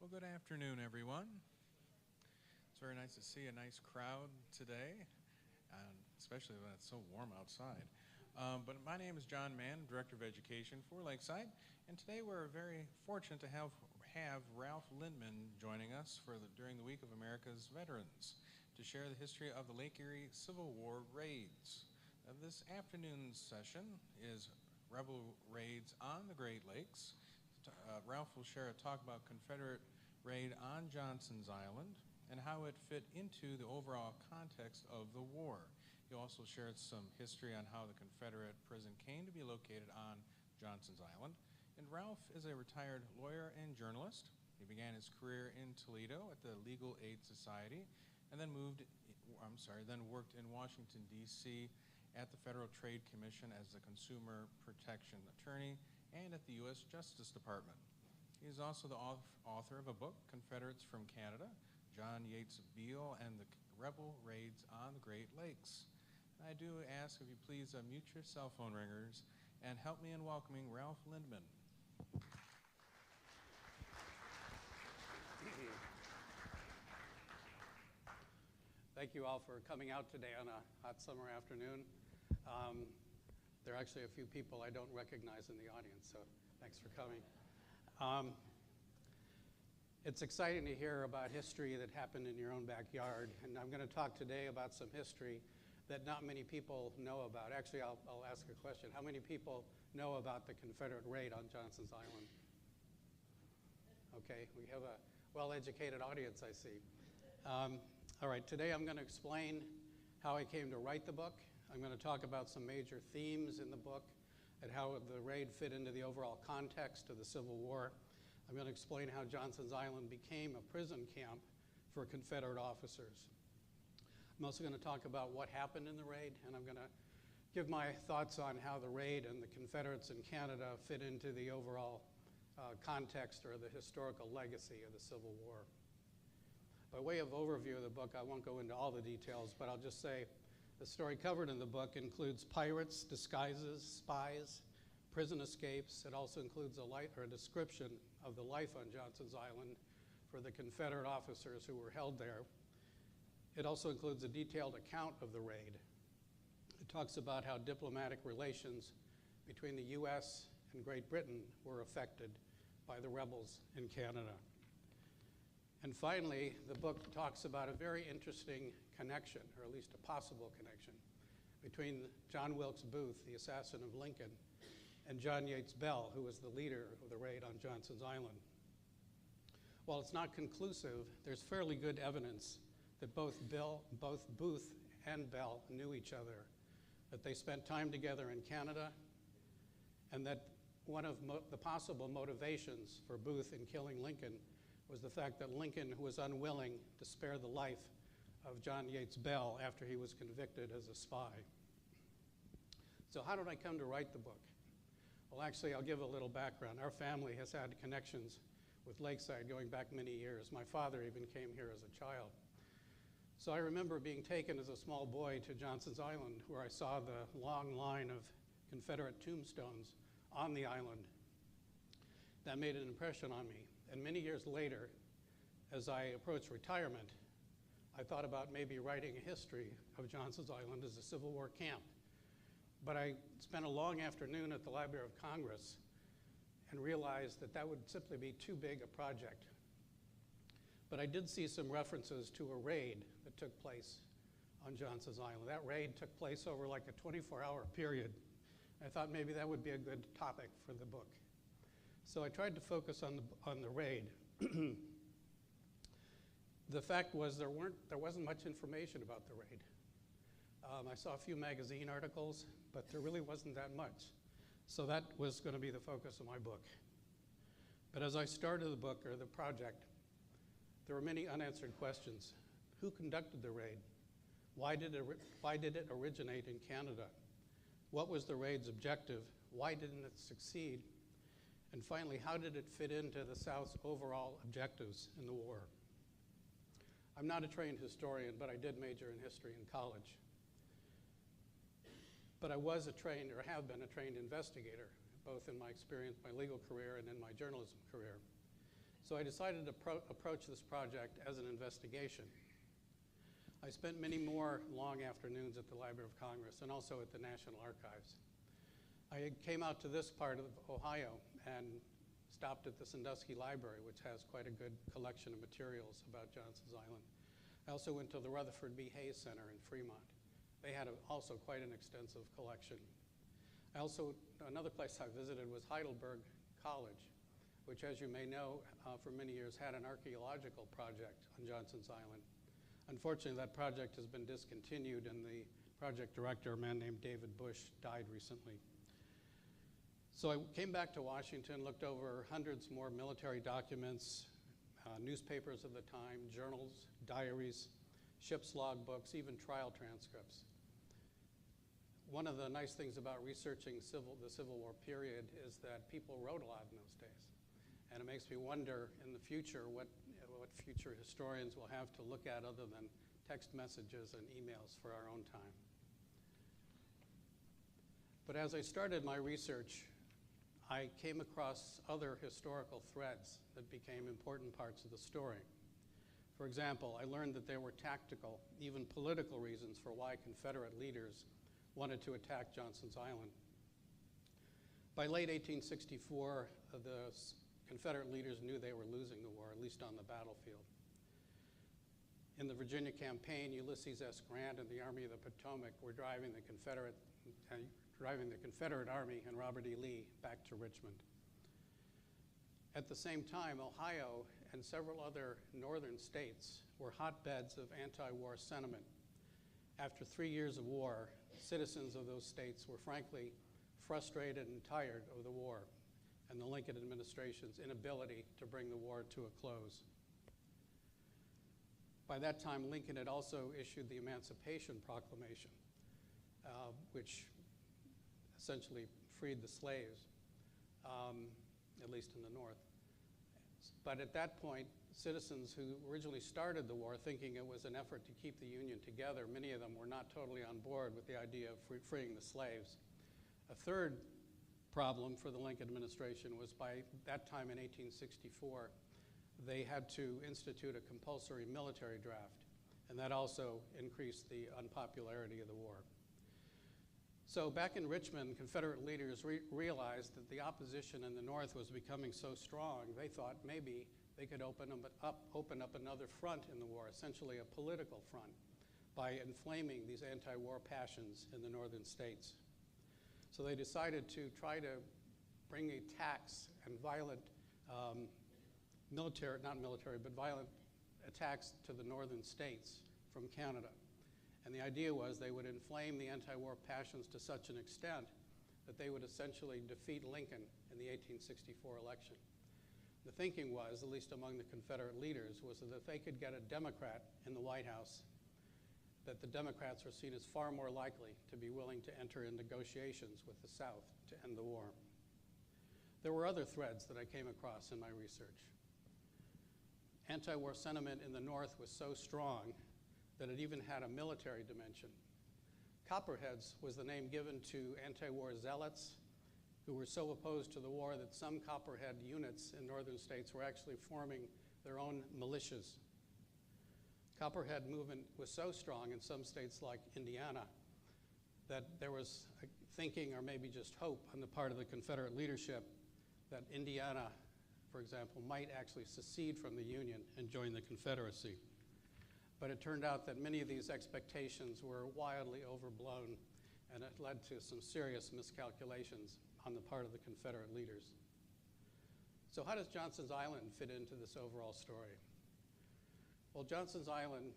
Well, good afternoon, everyone. It's very nice to see a nice crowd today, especially when it's so warm outside. But my name is John Mann, Director of Education for Lakeside, and today we're very fortunate to have Ralph Lindman joining us during the Week of America's Veterans to share the history of the Lake Erie Civil War raids. This afternoon's session is Rebel Raids on the Great Lakes. Ralph will share a talk about Confederate raid on Johnson's Island and how it fit into the overall context of the war. He also shared some history on how the Confederate prison came to be located on Johnson's Island. And Ralph is a retired lawyer and journalist. He began his career in Toledo at the Legal Aid Society and then worked in Washington, D.C. at the Federal Trade Commission as a consumer protection attorney and at the U.S. Justice Department. He is also the author of a book, Confederates from Canada, John Yates Beale and the Rebel Raids on the Great Lakes. And I do ask if you please mute your cell phone ringers and help me in welcoming Ralph Lindman. Thank you all for coming out today on a hot summer afternoon. There are actually a few people I don't recognize in the audience, so thanks for coming. It's exciting to hear about history that happened in your own backyard, and I'm going to talk today about some history that not many people know about. Actually, I'll ask a question. How many people know about the Confederate raid on Johnson's Island? Okay, we have a well-educated audience, I see. All right, today I'm going to explain how I came to write the book. I'm going to talk about some major themes in the book and how the raid fit into the overall context of the Civil War. I'm going to explain how Johnson's Island became a prison camp for Confederate officers. I'm also going to talk about what happened in the raid, and I'm going to give my thoughts on how the raid and the Confederates in Canada fit into the overall context or the historical legacy of the Civil War. By way of overview of the book, I won't go into all the details, but I'll just say the story covered in the book includes pirates, disguises, spies, prison escapes. It also includes a description of the life on Johnson's Island for the Confederate officers who were held there. It also includes a detailed account of the raid. It talks about how diplomatic relations between the U.S. and Great Britain were affected by the rebels in Canada. And finally, the book talks about a very interesting connection, or at least a possible connection, between John Wilkes Booth, the assassin of Lincoln, and John Yates Bell, who was the leader of the raid on Johnson's Island. While it's not conclusive, there's fairly good evidence that both Booth and Bell knew each other, that they spent time together in Canada, and that one of the possible motivations for Booth in killing Lincoln was the fact that Lincoln was unwilling to spare the life of John Yates Bell after he was convicted as a spy. So how did I come to write the book? Well, actually, I'll give a little background. Our family has had connections with Lakeside going back many years. My father even came here as a child. So I remember being taken as a small boy to Johnson's Island, where I saw the long line of Confederate tombstones on the island. That made an impression on me. And many years later, as I approached retirement, I thought about maybe writing a history of Johnson's Island as a Civil War camp. But I spent a long afternoon at the Library of Congress and realized that that would simply be too big a project. But I did see some references to a raid that took place on Johnson's Island. That raid took place over like a 24-hour period. I thought maybe that would be a good topic for the book. So I tried to focus on the raid. The fact was there wasn't much information about the raid. I saw a few magazine articles, but there really wasn't that much. So that was going to be the focus of my book. But as I started the book, or the project, there were many unanswered questions. Who conducted the raid? Why did it originate in Canada? What was the raid's objective? Why didn't it succeed? And finally, how did it fit into the South's overall objectives in the war? I'm not a trained historian, but I did major in history in college. But I was have been a trained investigator, both in my experience, my legal career, and in my journalism career. So I decided to approach this project as an investigation. I spent many more long afternoons at the Library of Congress and also at the National Archives. I came out to this part of Ohio and stopped at the Sandusky Library, which has quite a good collection of materials about Johnson's Island. I also went to the Rutherford B. Hayes Center in Fremont. They had also quite an extensive collection. Another place I visited was Heidelberg College, which, as you may know, for many years had an archaeological project on Johnson's Island. Unfortunately, that project has been discontinued, and the project director, a man named David Bush, died recently. So I came back to Washington, looked over hundreds more military documents, newspapers of the time, journals, diaries, ship's logbooks, even trial transcripts. One of the nice things about researching the Civil War period is that people wrote a lot in those days. And it makes me wonder in the future what future historians will have to look at other than text messages and emails for our own time. But as I started my research, I came across other historical threads that became important parts of the story. For example, I learned that there were tactical, even political reasons for why Confederate leaders wanted to attack Johnson's Island. By late 1864, the Confederate leaders knew they were losing the war, at least on the battlefield. In the Virginia campaign, Ulysses S. Grant and the Army of the Potomac were driving the Confederate Army and Robert E. Lee back to Richmond. At the same time, Ohio and several other northern states were hotbeds of anti-war sentiment. After 3 years of war, citizens of those states were frankly frustrated and tired of the war and the Lincoln administration's inability to bring the war to a close. By that time, Lincoln had also issued the Emancipation Proclamation, which essentially freed the slaves, at least in the North. But at that point, citizens who originally started the war thinking it was an effort to keep the Union together, many of them were not totally on board with the idea of freeing the slaves. A third problem for the Lincoln administration was by that time in 1864, they had to institute a compulsory military draft, and that also increased the unpopularity of the war. So back in Richmond, Confederate leaders realized that the opposition in the North was becoming so strong, they thought maybe they could open up another front in the war, essentially a political front, by inflaming these anti-war passions in the northern states. So they decided to try to bring a tax and violent violent attacks to the northern states from Canada. And the idea was they would inflame the anti-war passions to such an extent that they would essentially defeat Lincoln in the 1864 election. The thinking was, at least among the Confederate leaders, was that if they could get a Democrat in the White House, that the Democrats were seen as far more likely to be willing to enter in negotiations with the South to end the war. There were other threads that I came across in my research. Anti-war sentiment in the North was so strong that it even had a military dimension. Copperheads was the name given to anti-war zealots who were so opposed to the war that some Copperhead units in northern states were actually forming their own militias. Copperhead movement was so strong in some states like Indiana that there was a thinking, or maybe just hope, on the part of the Confederate leadership that Indiana, for example, might actually secede from the Union and join the Confederacy. But it turned out that many of these expectations were wildly overblown, and it led to some serious miscalculations on the part of the Confederate leaders. So how does Johnson's Island fit into this overall story? Well, Johnson's Island,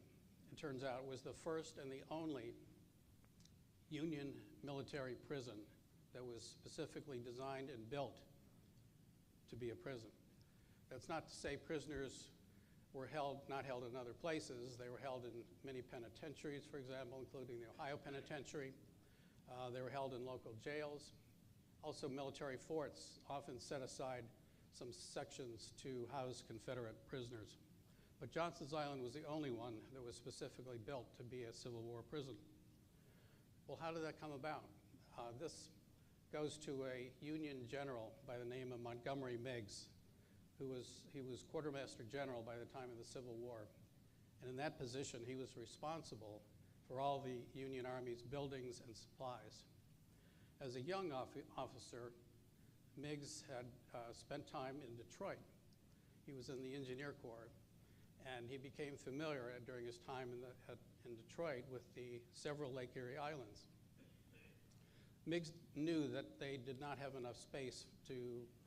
it turns out, was the first and the only Union military prison that was specifically designed and built to be a prison. That's not to say prisoners were not held in other places. They were held in many penitentiaries, for example, including the Ohio Penitentiary. They were held in local jails. Also, military forts often set aside some sections to house Confederate prisoners. But Johnson's Island was the only one that was specifically built to be a Civil War prison. Well, how did that come about? This goes to a Union general by the name of Montgomery Meigs, he was quartermaster general by the time of the Civil War. And in that position, he was responsible for all the Union Army's buildings and supplies. As a young officer, Meigs had spent time in Detroit. He was in the Engineer Corps, and he became familiar during his time in Detroit with the several Lake Erie Islands. Meigs knew that they did not have enough space to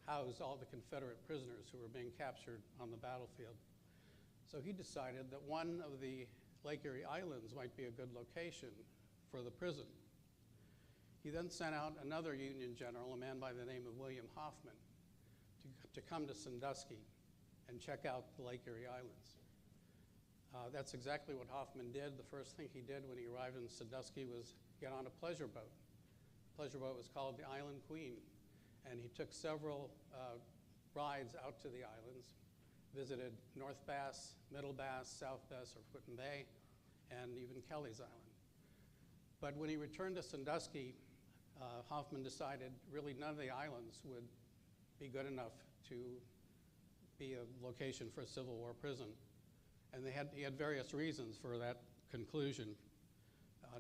house all the Confederate prisoners who were being captured on the battlefield. So he decided that one of the Lake Erie Islands might be a good location for the prison. He then sent out another Union general, a man by the name of William Hoffman, to come to Sandusky and check out the Lake Erie Islands. That's exactly what Hoffman did. The first thing he did when he arrived in Sandusky was get on a pleasure boat. The pleasure boat was called the Island Queen, and he took several rides out to the islands, visited North Bass, Middle Bass, South Bass, or Put in Bay, and even Kelly's Island. But when he returned to Sandusky, Hoffman decided really none of the islands would be good enough to be a location for a Civil War prison. And he had various reasons for that conclusion.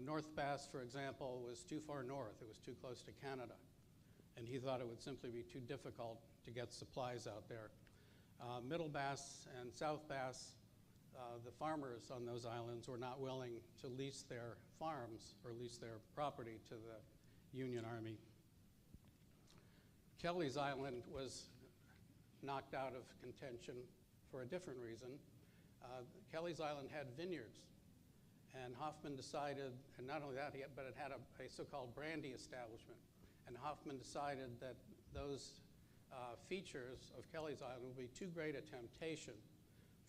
North Bass, for example, was too far north. It was too close to Canada. And he thought it would simply be too difficult to get supplies out there. Middle Bass and South Bass, the farmers on those islands were not willing to lease their farms or lease their property to the Union Army. Kelly's Island was knocked out of contention for a different reason. Kelly's Island had vineyards, and Hoffman decided, and not only that, but it had a so-called brandy establishment. And Hoffman decided that those features of Kelly's Island would be too great a temptation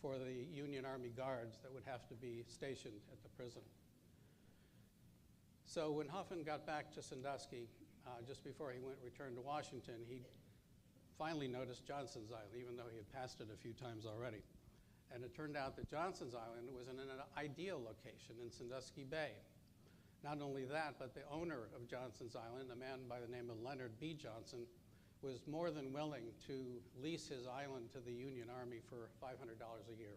for the Union Army guards that would have to be stationed at the prison. So when Hoffman got back to Sandusky, just before he returned to Washington, he finally noticed Johnson's Island, even though he had passed it a few times already. And it turned out that Johnson's Island was in an ideal location in Sandusky Bay. Not only that, but the owner of Johnson's Island, a man by the name of Leonard B. Johnson, was more than willing to lease his island to the Union Army for $500 a year.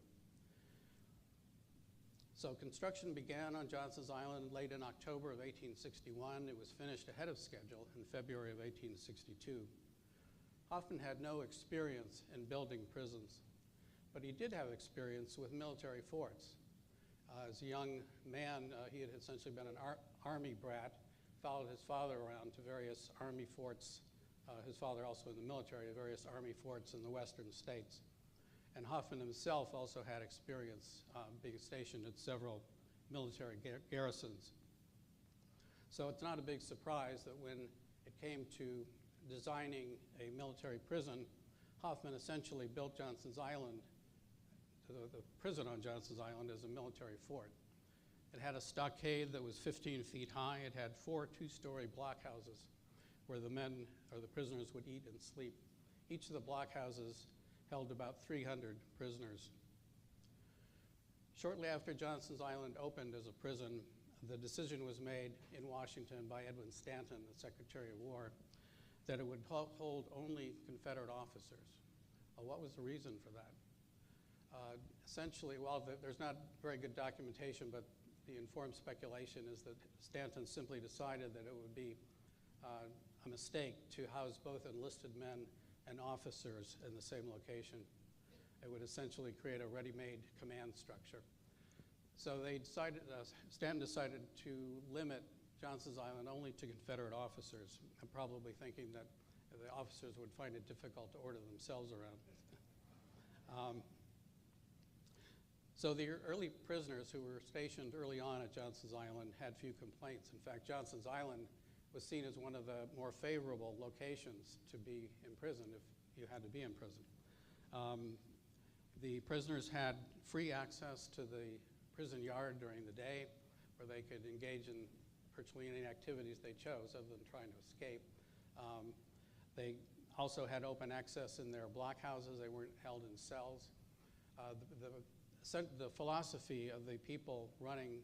So construction began on Johnson's Island late in October of 1861. It was finished ahead of schedule in February of 1862. Hoffman had no experience in building prisons, but he did have experience with military forts. As a young man, he had essentially been an army brat, followed his father around to various army forts, his father also in the military, various army forts in the western states. And Hoffman himself also had experience being stationed at several military garrisons. So it's not a big surprise that when it came to designing a military prison, Hoffman essentially built Johnson's Island, the prison on Johnson's Island, as a military fort. It had a stockade that was 15 feet high. It had 4 two-story blockhouses where the men or the prisoners would eat and sleep. Each of the blockhouses held about 300 prisoners. Shortly after Johnson's Island opened as a prison, the decision was made in Washington by Edwin Stanton, the Secretary of War, that it would hold only Confederate officers. What was the reason for that? Essentially, well, there's not very good documentation, but the informed speculation is that Stanton simply decided that it would be a mistake to house both enlisted men and officers in the same location. It would essentially create a ready-made command structure. So they decided, Stanton decided to limit Johnson's Island only to Confederate officers, probably thinking that the officers would find it difficult to order themselves around. So the early prisoners who were stationed early on at Johnson's Island had few complaints. In fact, Johnson's Island was seen as one of the more favorable locations to be imprisoned if you had to be in prison. The prisoners had free access to the prison yard during the day, where they could engage in virtually any activities they chose other than trying to escape. They also had open access in their blockhouses. They weren't held in cells. The philosophy of the people running,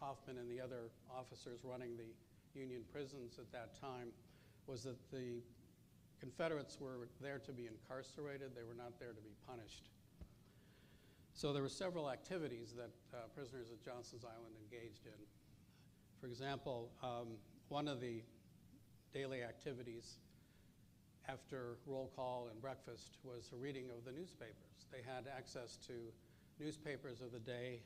Hoffman and the other officers running the Union prisons at that time, was that the Confederates were there to be incarcerated. They were not there to be punished. So there were several activities that prisoners at Johnson's Island engaged in. For example, one of the daily activities after roll call and breakfast was a reading of the newspapers. They had access to newspapers of the day,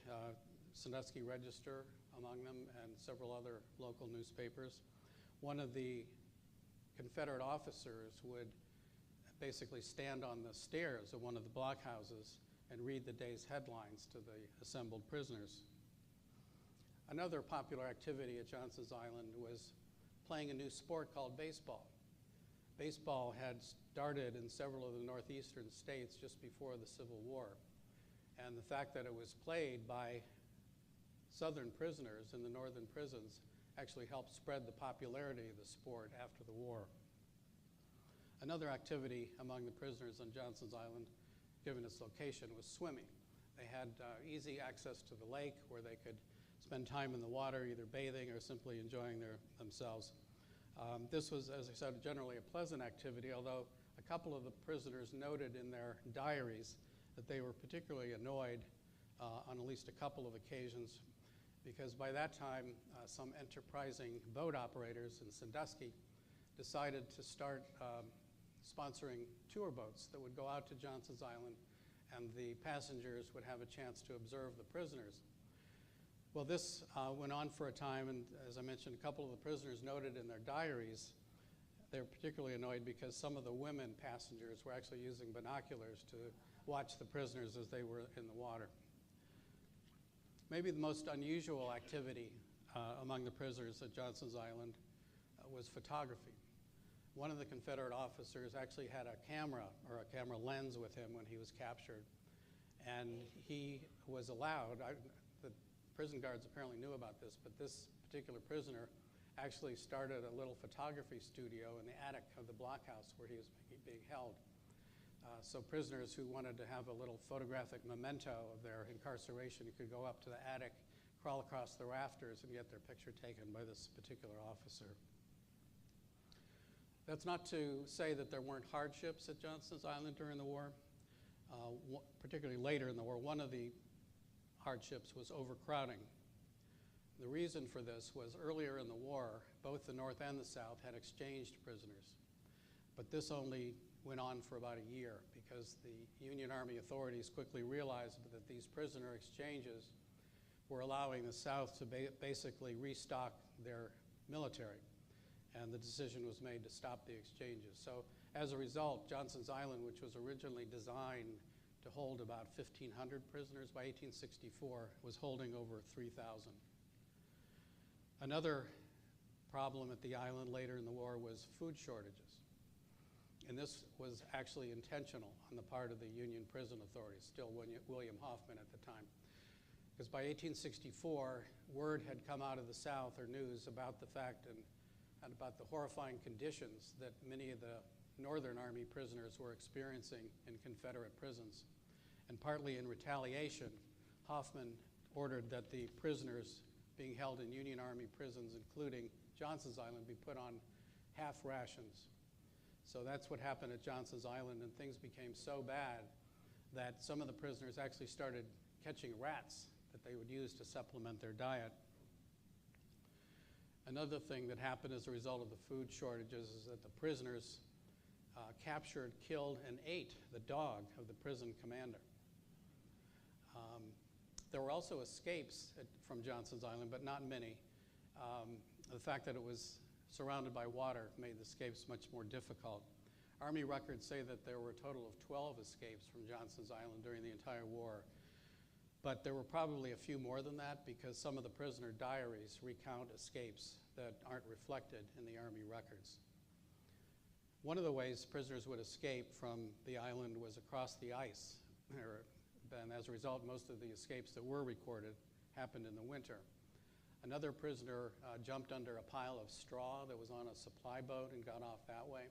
Sandusky Register among them, and several other local newspapers. One of the Confederate officers would basically stand on the stairs of one of the blockhouses and read the day's headlines to the assembled prisoners. Another popular activity at Johnson's Island was playing a new sport called baseball. Baseball had started in several of the northeastern states just before the Civil War. And the fact that it was played by Southern prisoners in the northern prisons actually helped spread the popularity of the sport after the war. Another activity among the prisoners on Johnson's Island, given its location, was swimming. They had easy access to the lake where they could spend time in the water, either bathing or simply enjoying themselves. This was, as I said, generally a pleasant activity, although a couple of the prisoners noted in their diaries that they were particularly annoyed on at least a couple of occasions, because by that time, some enterprising boat operators in Sandusky decided to start sponsoring tour boats that would go out to Johnson's Island, and the passengers would have a chance to observe the prisoners. Well, this went on for a time, and as I mentioned, a couple of the prisoners noted in their diaries they were particularly annoyed because some of the women passengers were actually using binoculars to watch the prisoners as they were in the water. Maybe the most unusual activity among the prisoners at Johnson's Island was photography. One of the Confederate officers actually had a camera or a camera lens with him when he was captured, and he was allowed, the prison guards apparently knew about this, but this particular prisoner actually started a little photography studio in the attic of the blockhouse where he was being held. So prisoners who wanted to have a little photographic memento of their incarceration could go up to the attic, crawl across the rafters, and get their picture taken by this particular officer. That's not to say that there weren't hardships at Johnson's Island during the war. Particularly later in the war, one of the hardships was overcrowding. The reason for this was earlier in the war, both the North and the South had exchanged prisoners. But this only went on for about a year because the Union Army authorities quickly realized that these prisoner exchanges were allowing the South to basically restock their military. And the decision was made to stop the exchanges. So as a result, Johnson's Island, which was originally designed to hold about 1,500 prisoners by 1864, was holding over 3,000. Another problem at the island later in the war was food shortages. And this was actually intentional on the part of the Union prison authorities, still William Hoffman at the time. Because by 1864, word had come out of the South, or news, about the fact and about the horrifying conditions that many of the Northern Army prisoners were experiencing in Confederate prisons. And partly in retaliation, Hoffman ordered that the prisoners being held in Union Army prisons, including Johnson's Island, be put on half rations. So that's what happened at Johnson's Island, and things became so bad that some of the prisoners actually started catching rats that they would use to supplement their diet. Another thing that happened as a result of the food shortages is that the prisoners captured, killed, and ate the dog of the prison commander. There were also escapes from Johnson's Island, but not many. The fact that it was surrounded by water made the escapes much more difficult. Army records say that there were a total of 12 escapes from Johnson's Island during the entire war. But there were probably a few more than that because some of the prisoner diaries recount escapes that aren't reflected in the Army records. One of the ways prisoners would escape from the island was across the ice. And as a result, most of the escapes that were recorded happened in the winter. Another prisoner jumped under a pile of straw that was on a supply boat and got off that way.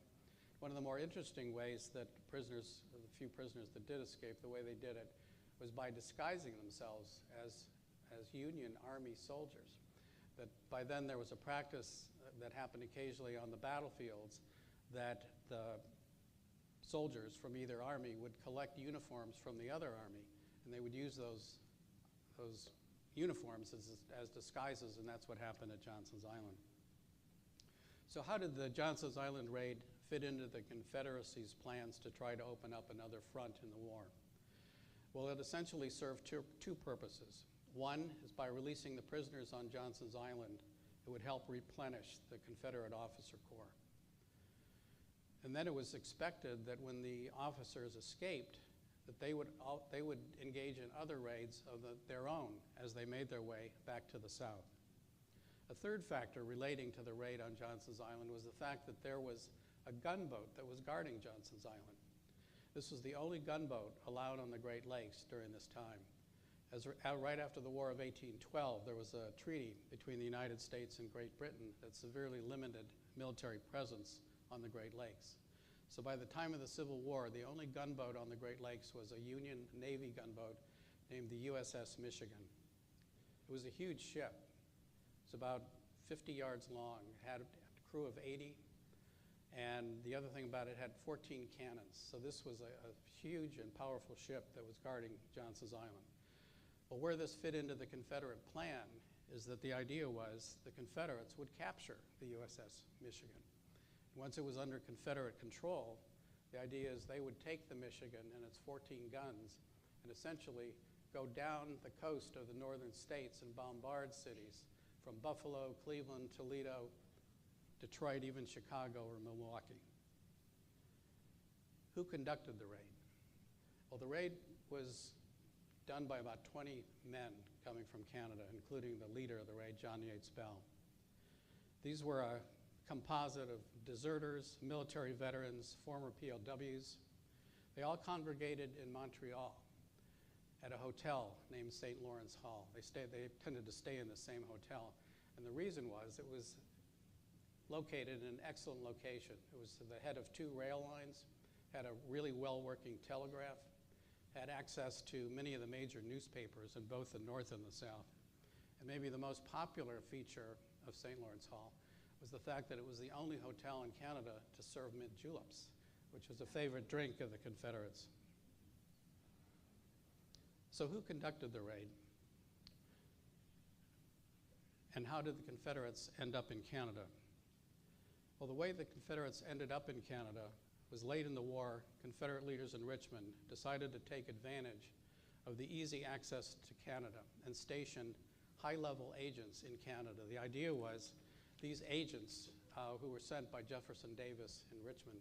One of the more interesting ways that prisoners, the few prisoners that did escape, the way they did it was by disguising themselves as Union Army soldiers. That by then there was a practice that happened occasionally on the battlefields that soldiers from either army would collect uniforms from the other army, and they would use those uniforms as disguises, and that's what happened at Johnson's Island. So how did the Johnson's Island raid fit into the Confederacy's plans to try to open up another front in the war? Well, it essentially served two purposes. One is by releasing the prisoners on Johnson's Island, it would help replenish the Confederate officer corps. And then it was expected that when the officers escaped, that they would engage in other raids of their own as they made their way back to the South. A third factor relating to the raid on Johnson's Island was the fact that there was a gunboat that was guarding Johnson's Island. This was the only gunboat allowed on the Great Lakes during this time. Right after the War of 1812, there was a treaty between the United States and Great Britain that severely limited military presence on the Great Lakes. So by the time of the Civil War, the only gunboat on the Great Lakes was a Union Navy gunboat named the USS Michigan. It was a huge ship. It's about 50 yards long. It had a crew of 80, and the other thing about it had 14 cannons. So this was a huge and powerful ship that was guarding Johnson's Island. Well, where this fit into the Confederate plan is that the idea was the Confederates would capture the USS Michigan. Once it was under Confederate control, the idea is they would take the Michigan and its 14 guns and essentially go down the coast of the northern states and bombard cities from Buffalo, Cleveland, Toledo, Detroit, even Chicago or Milwaukee. Who conducted the raid? Well, the raid was done by about 20 men coming from Canada, including the leader of the raid, John Yates Bell. These were a composite of deserters, military veterans, former POWs. They all congregated in Montreal at a hotel named St. Lawrence Hall. They tended to stay in the same hotel. And the reason was it was located in an excellent location. It was the head of 2 rail lines, had a really well-working telegraph, had access to many of the major newspapers in both the North and the South. And maybe the most popular feature of St. Lawrence Hall was the fact that it was the only hotel in Canada to serve mint juleps, which was a favorite drink of the Confederates. So who conducted the raid? And how did the Confederates end up in Canada? Well, the way the Confederates ended up in Canada was late in the war. Confederate leaders in Richmond decided to take advantage of the easy access to Canada and station high-level agents in Canada. The idea was these agents who were sent by Jefferson Davis in Richmond,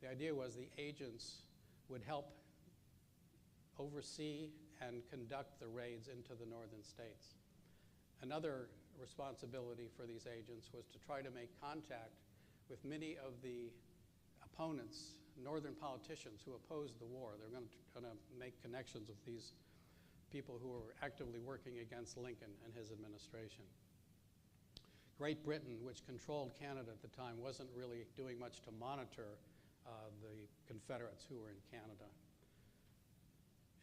the idea was the agents would help oversee and conduct the raids into the northern states. Another responsibility for these agents was to try to make contact with many of the opponents, northern politicians who opposed the war. They're going to make connections with these people who were actively working against Lincoln and his administration. Great Britain, which controlled Canada at the time, wasn't really doing much to monitor the Confederates who were in Canada.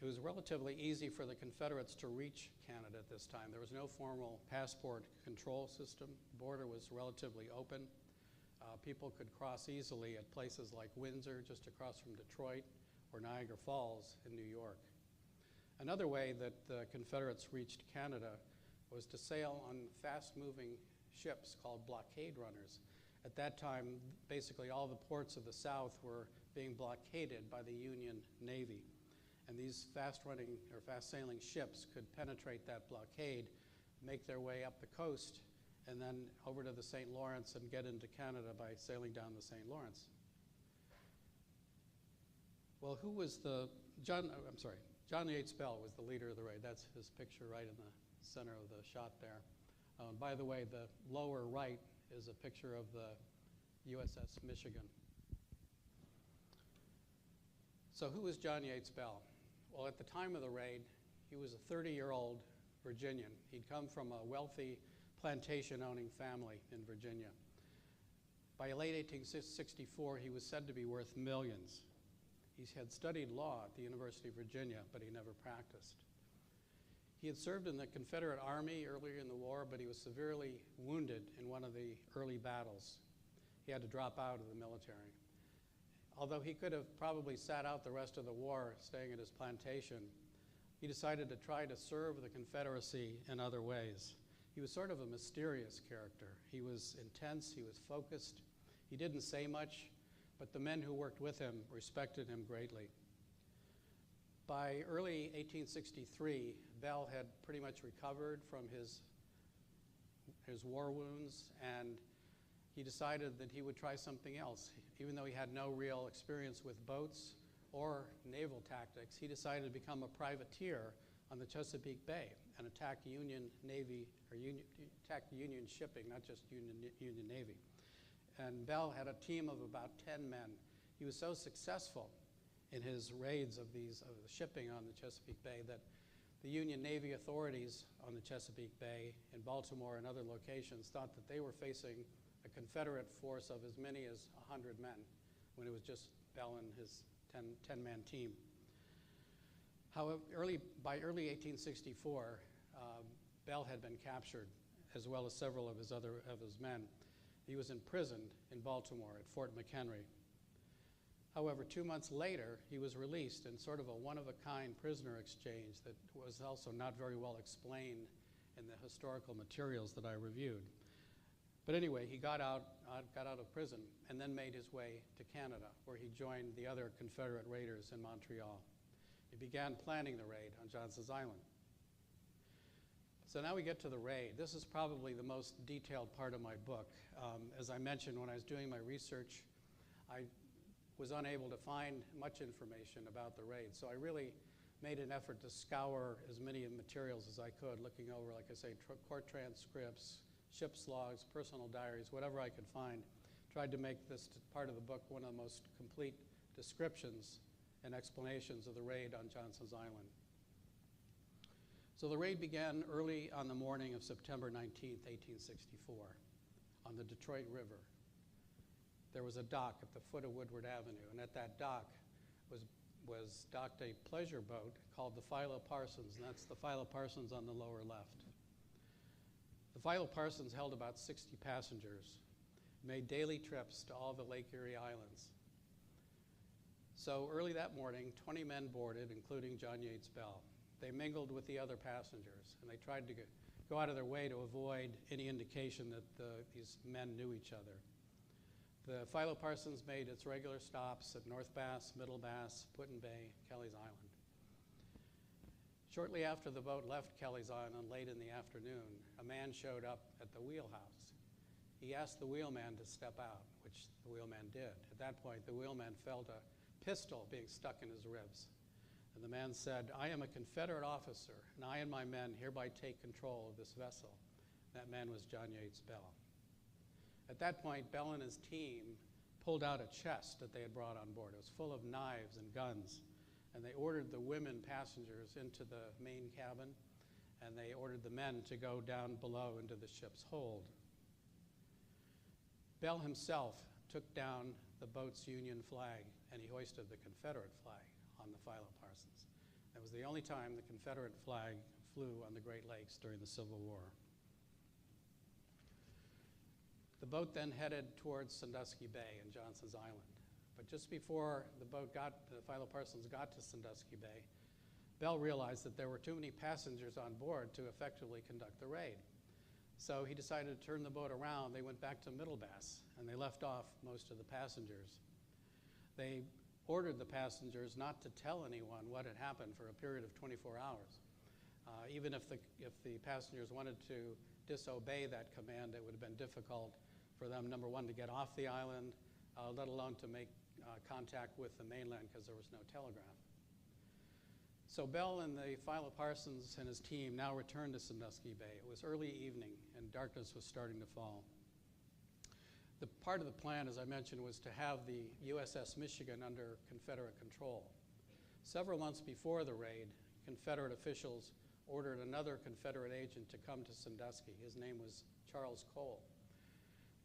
It was relatively easy for the Confederates to reach Canada at this time. There was no formal passport control system. The border was relatively open. People could cross easily at places like Windsor, just across from Detroit, or Niagara Falls in New York. Another way that the Confederates reached Canada was to sail on fast-moving ships called blockade runners. At that time, basically all the ports of the South were being blockaded by the Union Navy. And these fast-running or fast-sailing ships could penetrate that blockade, make their way up the coast, and then over to the St. Lawrence and get into Canada by sailing down the St. Lawrence. Well, who was John Yates Bell was the leader of the raid. That's his picture right in the center of the shot there. By the way, the lower right is a picture of the USS Michigan. So who was John Yates Bell? Well, at the time of the raid, he was a 30-year-old Virginian. He'd come from a wealthy plantation-owning family in Virginia. By late 1864, he was said to be worth millions. He had studied law at the University of Virginia, but he never practiced. He had served in the Confederate Army earlier in the war, but he was severely wounded in one of the early battles. He had to drop out of the military. Although he could have probably sat out the rest of the war staying at his plantation, he decided to try to serve the Confederacy in other ways. He was sort of a mysterious character. He was intense, he was focused. He didn't say much, but the men who worked with him respected him greatly. By early 1863, Bell had pretty much recovered from his war wounds, and he decided that he would try something else. Even though he had no real experience with boats or naval tactics, he decided to become a privateer on the Chesapeake Bay and attack Union Navy, or attack Union shipping, not just Union Navy. And Bell had a team of about 10 men. He was so successful in his raids of the shipping on the Chesapeake Bay that the Union Navy authorities on the Chesapeake Bay in Baltimore and other locations thought that they were facing a Confederate force of as many as 100 men when it was just Bell and his 10-man team. However, by early 1864, Bell had been captured, as well as several of his men. He was imprisoned in Baltimore at Fort McHenry. However, 2 months later, he was released in sort of a one-of-a-kind prisoner exchange that was also not very well explained in the historical materials that I reviewed. But anyway, he got out of prison and then made his way to Canada, where he joined the other Confederate raiders in Montreal. He began planning the raid on Johnson's Island. So now we get to the raid. This is probably the most detailed part of my book. As I mentioned, when I was doing my research, I was unable to find much information about the raid. So I really made an effort to scour as many materials as I could, looking over, like I say, court transcripts, ship's logs, personal diaries, whatever I could find. Tried to make this part of the book one of the most complete descriptions and explanations of the raid on Johnson's Island. So the raid began early on the morning of September 19th, 1864, on the Detroit River. There was a dock at the foot of Woodward Avenue, and at that dock was docked a pleasure boat called the Philo Parsons, and that's the Philo Parsons on the lower left. The Philo Parsons held about 60 passengers, made daily trips to all the Lake Erie Islands. So early that morning, 20 men boarded, including John Yates Bell. They mingled with the other passengers, and they tried to go out of their way to avoid any indication that these men knew each other. The Philo Parsons made its regular stops at North Bass, Middle Bass, Put-in-Bay, Kelly's Island. Shortly after the boat left Kelly's Island late in the afternoon, a man showed up at the wheelhouse. He asked the wheelman to step out, which the wheelman did. At that point, the wheelman felt a pistol being stuck in his ribs. And the man said, "I am a Confederate officer, and I and my men hereby take control of this vessel." That man was John Yates Bell. At that point, Bell and his team pulled out a chest that they had brought on board. It was full of knives and guns. And they ordered the women passengers into the main cabin, and they ordered the men to go down below into the ship's hold. Bell himself took down the boat's Union flag, and he hoisted the Confederate flag on the Philo Parsons. That was the only time the Confederate flag flew on the Great Lakes during the Civil War. The boat then headed towards Sandusky Bay and Johnson's Island. But just before the Philo Parsons got to Sandusky Bay, Bell realized that there were too many passengers on board to effectively conduct the raid. So he decided to turn the boat around. They went back to Middle Bass, and they left off most of the passengers. They ordered the passengers not to tell anyone what had happened for a period of 24 hours. Even if the passengers wanted to disobey that command, it would have been difficult for them, number one, to get off the island, let alone to make contact with the mainland because there was no telegraph. So Bell and the Philo Parsons and his team now returned to Sandusky Bay. It was early evening and darkness was starting to fall. The part of the plan, as I mentioned, was to have the USS Michigan under Confederate control. Several months before the raid, Confederate officials ordered another Confederate agent to come to Sandusky. His name was Charles Cole.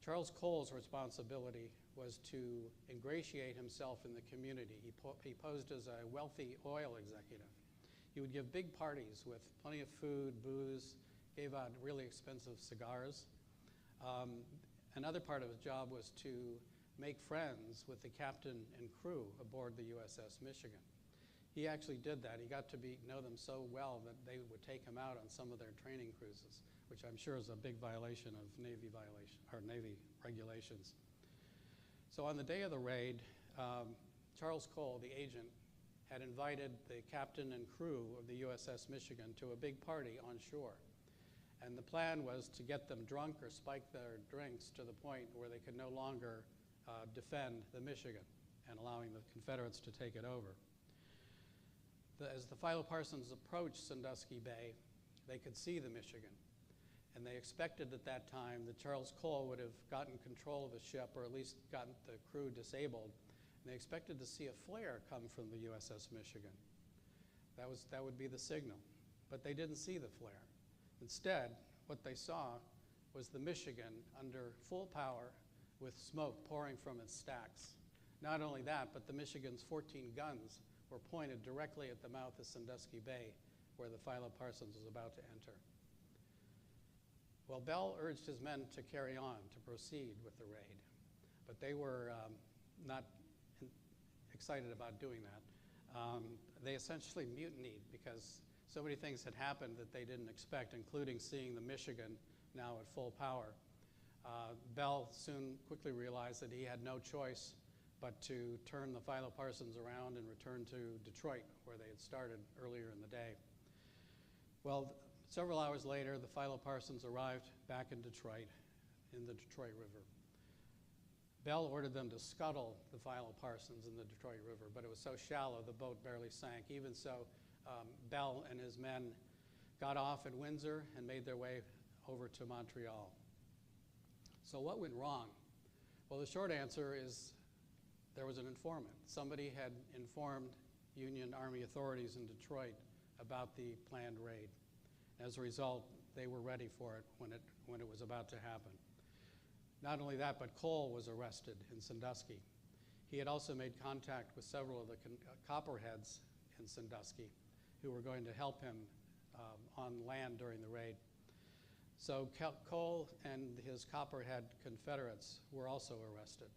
Charles Cole's responsibility was to ingratiate himself in the community. He posed as a wealthy oil executive. He would give big parties with plenty of food, booze, gave out really expensive cigars. Another part of his job was to make friends with the captain and crew aboard the USS Michigan. He actually did that. He got to know them so well that they would take him out on some of their training cruises, which I'm sure is a big violation of Navy regulations. So on the day of the raid, Charles Cole, the agent, had invited the captain and crew of the USS Michigan to a big party on shore. And the plan was to get them drunk or spike their drinks to the point where they could no longer defend the Michigan and allowing the Confederates to take it over. As the Philo-Parsons approached Sandusky Bay, they could see the Michigan. And they expected at that time that Charles Cole would have gotten control of the ship, or at least gotten the crew disabled. And they expected to see a flare come from the USS Michigan. That would be the signal. But they didn't see the flare. Instead, what they saw was the Michigan under full power with smoke pouring from its stacks. Not only that, but the Michigan's 14 guns were pointed directly at the mouth of Sandusky Bay, where the Philo-Parsons was about to enter. Well, Bell urged his men to carry on, to proceed with the raid, but they were not excited about doing that. They essentially mutinied because so many things had happened that they didn't expect, including seeing the Michigan now at full power. Bell soon quickly realized that he had no choice but to turn the Philo-Parsons around and return to Detroit, where they had started earlier in the day. Well, several hours later, the Philo-Parsons arrived back in Detroit, in the Detroit River. Bell ordered them to scuttle the Philo-Parsons in the Detroit River, but it was so shallow the boat barely sank. Even so, Bell and his men got off at Windsor and made their way over to Montreal. So what went wrong? Well, the short answer is there was an informant. Somebody had informed Union Army authorities in Detroit about the planned raid. As a result, they were ready for it when it was about to happen. Not only that, but Cole was arrested in Sandusky. He had also made contact with several of the copperheads in Sandusky who were going to help him on land during the raid. So Cole and his copperhead Confederates were also arrested.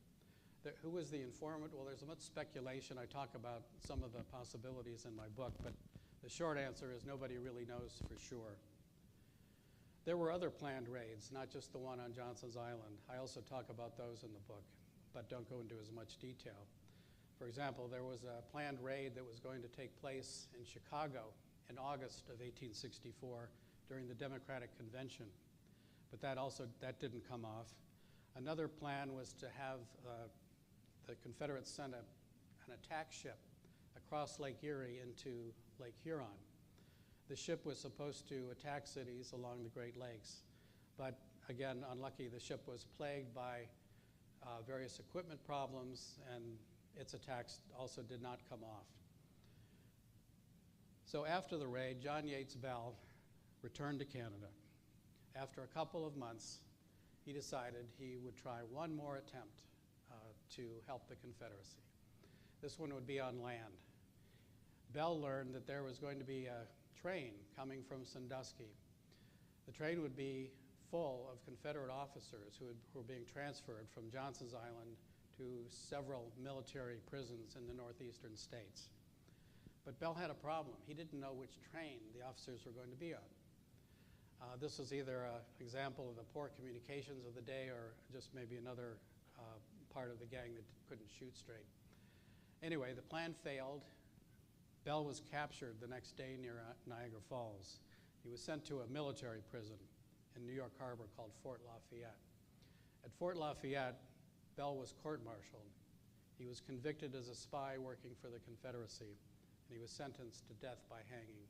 Who was the informant? Well, there's much speculation. I talk about some of the possibilities in my book, but the short answer is nobody really knows for sure. There were other planned raids, not just the one on Johnson's Island. I also talk about those in the book, but don't go into as much detail. For example, there was a planned raid that was going to take place in Chicago in August of 1864 during the Democratic Convention, but that didn't come off. Another plan was to have the Confederates send an attack ship across Lake Erie into Lake Huron. The ship was supposed to attack cities along the Great Lakes, but again, unlucky, the ship was plagued by various equipment problems, and its attacks also did not come off. So after the raid, John Yates Bell returned to Canada. After a couple of months, he decided he would try one more attempt to help the Confederacy. This one would be on land. Bell learned that there was going to be a train coming from Sandusky. The train would be full of Confederate officers who were being transferred from Johnson's Island to several military prisons in the northeastern states. But Bell had a problem. He didn't know which train the officers were going to be on. This was either an example of the poor communications of the day or just maybe another part of the gang that couldn't shoot straight. Anyway, the plan failed. Bell was captured the next day near Niagara Falls. He was sent to a military prison in New York Harbor called Fort Lafayette. At Fort Lafayette, Bell was court-martialed. He was convicted as a spy working for the Confederacy, and he was sentenced to death by hanging.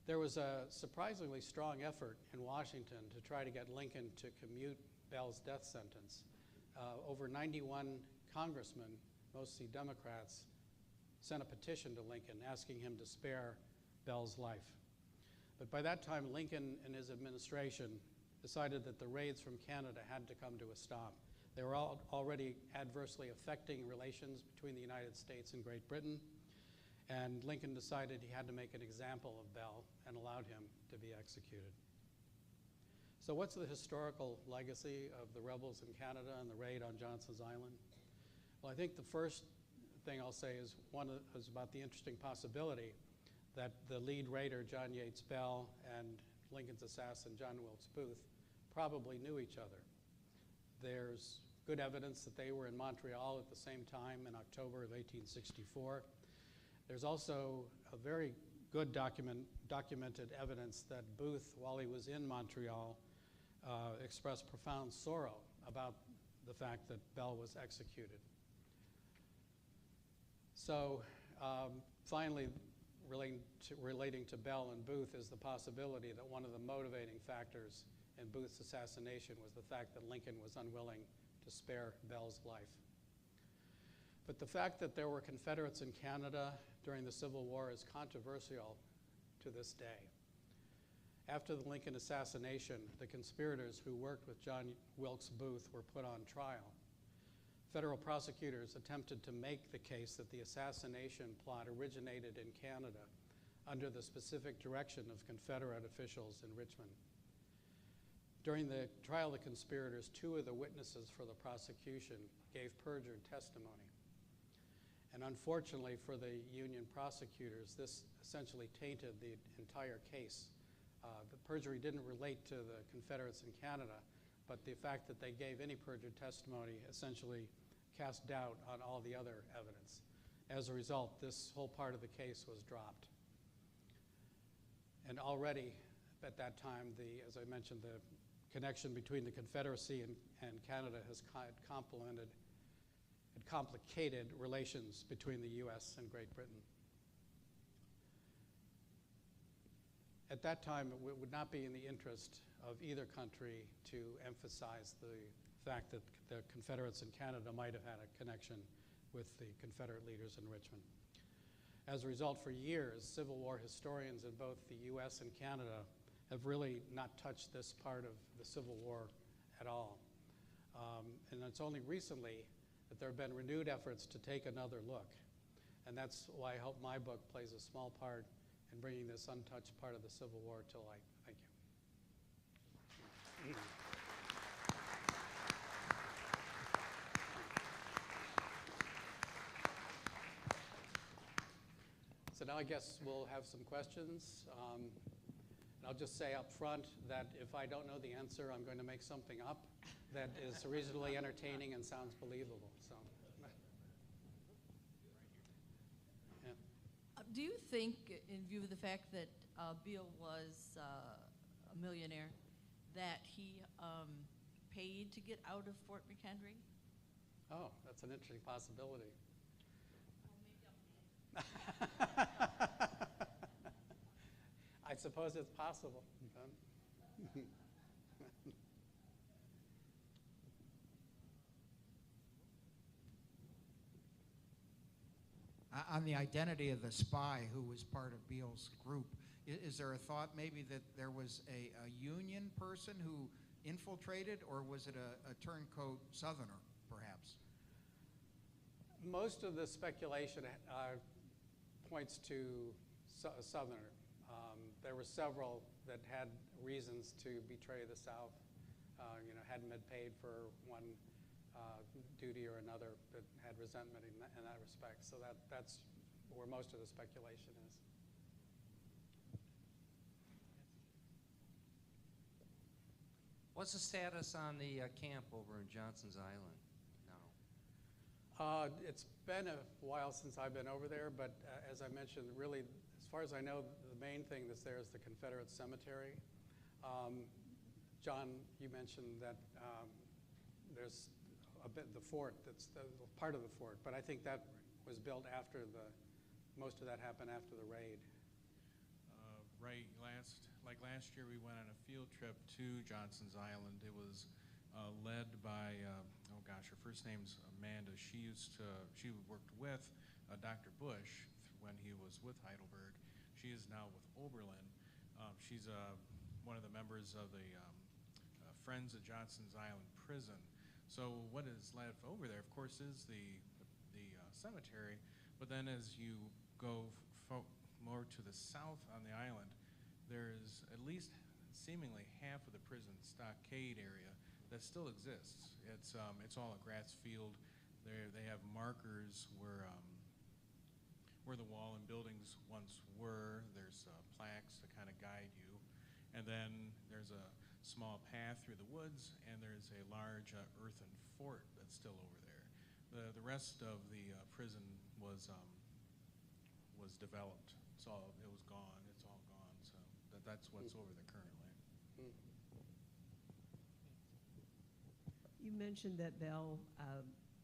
There was a surprisingly strong effort in Washington to try to get Lincoln to commute Bell's death sentence. Over 91 congressmen, mostly Democrats, sent a petition to Lincoln asking him to spare Bell's life. But by that time, Lincoln and his administration decided that the raids from Canada had to come to a stop. They were already adversely affecting relations between the United States and Great Britain, and Lincoln decided he had to make an example of Bell and allowed him to be executed. So what's the historical legacy of the rebels in Canada and the raid on Johnson's Island? Well, I think the first thing I'll say is is about the interesting possibility that the lead raider, John Yates Bell, and Lincoln's assassin, John Wilkes Booth, probably knew each other. There's good evidence that they were in Montreal at the same time in October of 1864. There's also a very good documented evidence that Booth, while he was in Montreal, expressed profound sorrow about the fact that Bell was executed. So finally, relating to Bell and Booth is the possibility that one of the motivating factors in Booth's assassination was the fact that Lincoln was unwilling to spare Bell's life. But the fact that there were Confederates in Canada during the Civil War is controversial to this day. After the Lincoln assassination, the conspirators who worked with John Wilkes Booth were put on trial. Federal prosecutors attempted to make the case that the assassination plot originated in Canada under the specific direction of Confederate officials in Richmond. During the trial of the conspirators, 2 of the witnesses for the prosecution gave perjured testimony. And unfortunately for the Union prosecutors, this essentially tainted the entire case. The perjury didn't relate to the Confederates in Canada, but the fact that they gave any perjured testimony essentially cast doubt on all the other evidence. As a result, this whole part of the case was dropped. And already at that time, as I mentioned, the connection between the Confederacy and Canada has complicated relations between the U.S. and Great Britain. At that time, it would not be in the interest of either country to emphasize the fact that the Confederates in Canada might have had a connection with the Confederate leaders in Richmond. As a result, for years, Civil War historians in both the U.S. and Canada have really not touched this part of the Civil War at all. And it's only recently that there have been renewed efforts to take another look. And that's why I hope my book plays a small part in bringing this untouched part of the Civil War to light. Thank you. So now I guess we'll have some questions. And I'll just say up front that if I don't know the answer, I'm going to make something up that is reasonably entertaining and sounds believable. So. Do you think, in view of the fact that Beale was a millionaire, that he paid to get out of Fort McHenry? Oh, that's an interesting possibility. I suppose it's possible. On the identity of the spy who was part of Beale's group, is there a thought maybe that there was a Union person who infiltrated, or was it a turncoat Southerner, perhaps? Most of the speculation points to a Southerner. There were several that had reasons to betray the South, hadn't been paid for one duty or another, that had resentment in that respect. So that's where most of the speculation is. What's the status on the camp over in Johnson's Island now? It's been a while since I've been over there, but as I mentioned, really, as far as I know, the main thing that's there is the Confederate Cemetery. John, you mentioned that there's the fort, that's part of the fort, but I think that was built after most of that happened after the raid. Right, last year we went on a field trip to Johnson's Island. It was led by, her first name's Amanda. She worked with Dr. Bush when he was with Heidelberg. She is now with Oberlin. She's one of the members of the Friends of Johnson's Island Prison. So what is led over there, of course, is the cemetery. But then as you go more to the south on the island, there's at least seemingly half of the prison stockade area that still exists. It's all a grass field. They have markers where the wall and buildings once were. There's plaques to kind of guide you. And then there's a small path through the woods, and there's a large earthen fort that's still over there. The rest of the prison was developed. It was gone. It's all gone. So that's what's over there currently. You mentioned that Bell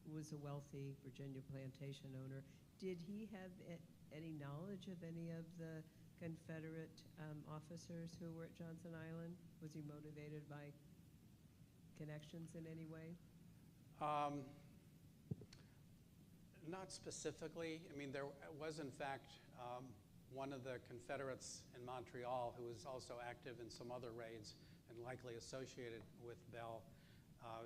was a wealthy Virginia plantation owner. Did he have any knowledge of any of the Confederate officers who were at Johnson Island? Was he motivated by connections in any way? Not specifically. I mean, there was, in fact, one of the Confederates in Montreal who was also active in some other raids and likely associated with Bell.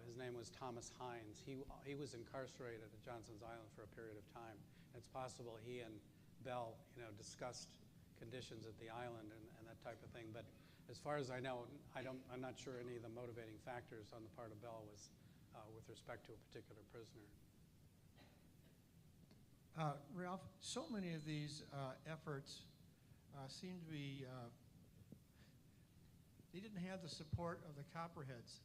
His name was Thomas Hines. He was incarcerated at Johnson's Island for a period of time. It's possible he and Bell, discussed conditions at the island and that type of thing. But as far as I know, I'm not sure any of the motivating factors on the part of Bell was with respect to a particular prisoner. Ralph, so many of these efforts seem to be, they didn't have the support of the Copperheads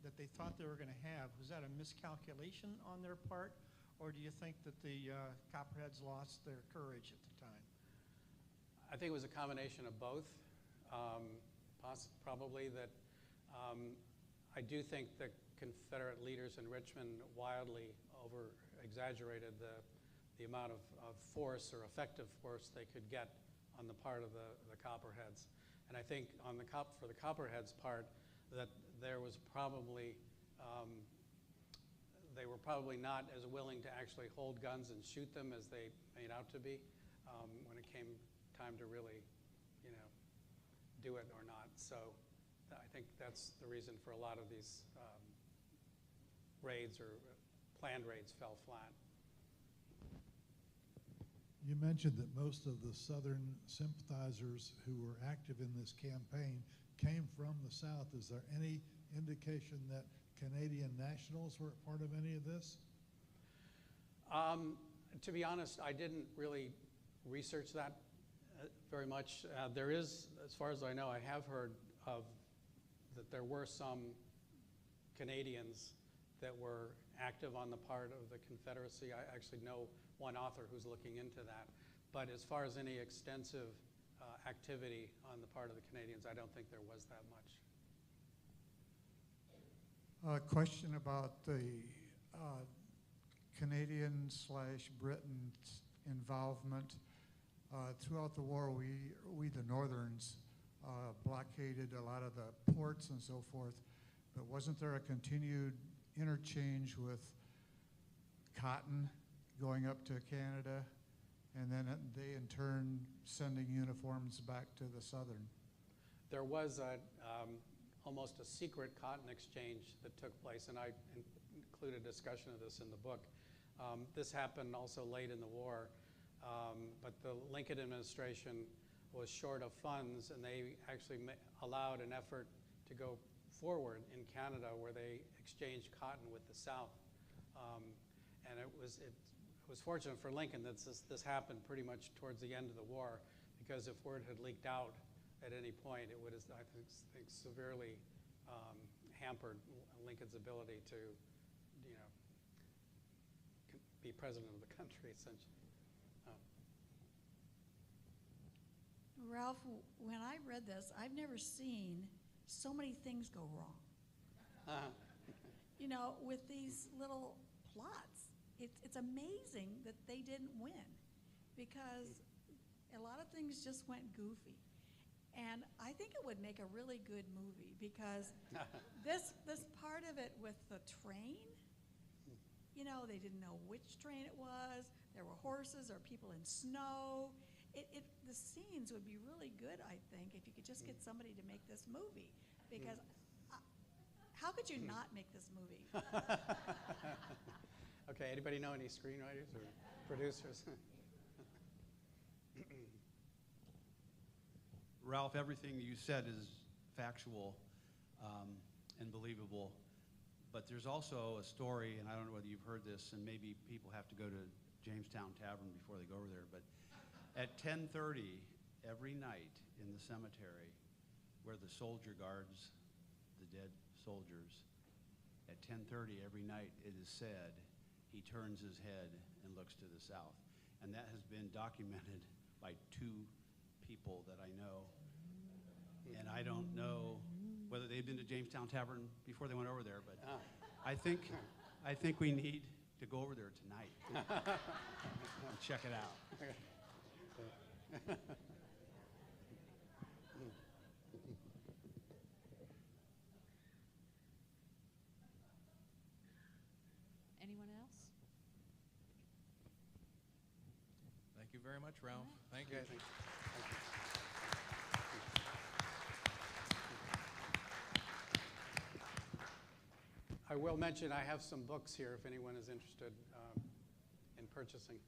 that they thought they were going to have. Was that a miscalculation on their part, or do you think that the Copperheads lost their courage at the time? I think it was a combination of both. Probably that I do think the Confederate leaders in Richmond wildly over-exaggerated the amount of force or effective force they could get on the part of the Copperheads. And I think for the Copperheads' part, that there was probably, they were probably not as willing to actually hold guns and shoot them as they made out to be when it came time to really, do it or not. So I think that's the reason for a lot of these raids or planned raids fell flat. You mentioned that most of the Southern sympathizers who were active in this campaign came from the South. Is there any indication that Canadian nationals were part of any of this? To be honest, I didn't really research that very much. There is, as far as I know, I have heard of that there were some Canadians that were active on the part of the Confederacy. I actually know one author who's looking into that. But as far as any extensive activity on the part of the Canadians, I don't think there was that much. A question about the Canadian/Britain's involvement. Throughout the war, we the Northerns, blockaded a lot of the ports and so forth, but wasn't there a continued interchange with cotton going up to Canada, and then they in turn sending uniforms back to the Southern? There was almost a secret cotton exchange that took place, and I include a discussion of this in the book. This happened also late in the war, but the Lincoln administration was short of funds, and they actually allowed an effort to go forward in Canada where they exchanged cotton with the South. And it was fortunate for Lincoln that this happened pretty much towards the end of the war, because if word had leaked out at any point, it would have, I think severely hampered Lincoln's ability to, be president of the country, essentially. Ralph, when I read this, I've never seen so many things go wrong. With these little plots. It's amazing that they didn't win, because a lot of things just went goofy. And I think it would make a really good movie, because this part of it with the train, they didn't know which train it was. There were horses or people in snow. The scenes would be really good, I think, if you could just get somebody to make this movie, because how could you not make this movie? Okay, anybody know any screenwriters or producers? Ralph, everything you said is factual and believable. But there's also a story, and I don't know whether you've heard this, and maybe people have to go to Jamestown Tavern before they go over there, but at 10:30 every night in the cemetery where the soldier guards the dead soldiers, at 10:30 every night it is said he turns his head and looks to the south. And that has been documented by 2 people that I know. And I don't know whether they've been to Jamestown Tavern before they went over there, but I think we need to go over there tonight and check it out. Anyone else? Thank you very much, Ralph. Thank you. Okay, thank you. I will mention I have some books here if anyone is interested in purchasing.